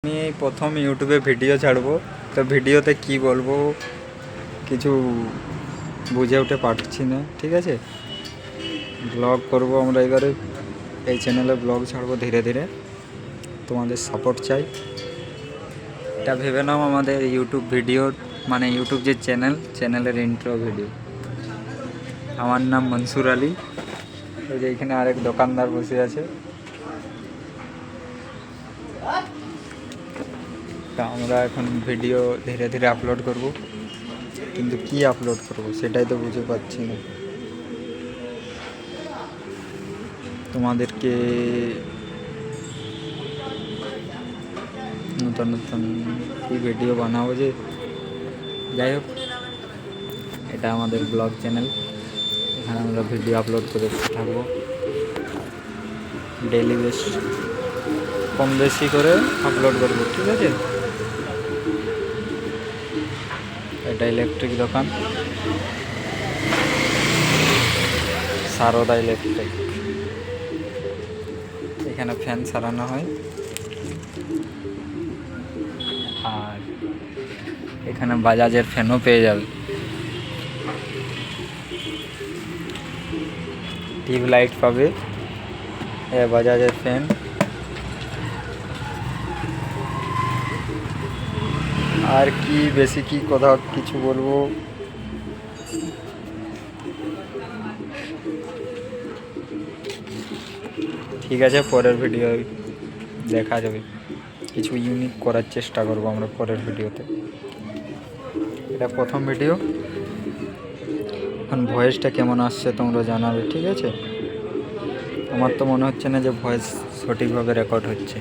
আমি এই প্রথম ইউটিউবে ভিডিও ছাড়বো, তো ভিডিওতে কি বলবো কিছু বুঝে উঠে পারছি না। ঠিক আছে, ব্লগ করব আমরা এবারে, এই চ্যানেলে ব্লগ ছাড়বো ধীরে ধীরে, তোমাদের সাপোর্ট চাই। এটা ভেবে নাও আমাদের ইউটিউব ভিডিওর মানে ইউটিউব যে চ্যানেলের ইন্ট্রো ভিডিও। আমার নাম মনসুর আলী। ওই যে এখানে আরেক দোকানদার বসে আছে। তা আমরা এখন ভিডিও ধীরে ধীরে আপলোড করব, কিন্তু কি আপলোড করব সেটাই তো বুঝে পাচ্ছি না। তোমাদেরকে নতুন নতুন কি ভিডিও বানাবো যে, যাই হোক, এটা আমাদের ব্লগ চ্যানেল, এখানে আমরা ভিডিও আপলোড করে থাকবো ডেইলি বেশ, কম বেশি করে আপলোড করবো। ঠিক আছে, এটা ইলেকট্রিক দোকান, সারদা ইলেকট্রিক। এখানে ফ্যান সারানো হয়, আর এখানে বাজাজের ফ্যানও পেয়ে যাবে, টিউব লাইট পাবে, বাজাজের ফ্যান। আর কি বেশি কি কথা কিছু বলবো, ঠিক আছে, পরের ভিডিও দেখা যাবে। কিছু ইউনিক করার চেষ্টা করব আমরা পরের ভিডিওতে। এটা প্রথম ভিডিও, এখন ভয়েসটা কেমন আসছে তোমরা জানাবে। ঠিক আছে, আমার তো মনে হচ্ছে না যে ভয়েস সঠিকভাবে রেকর্ড হচ্ছে।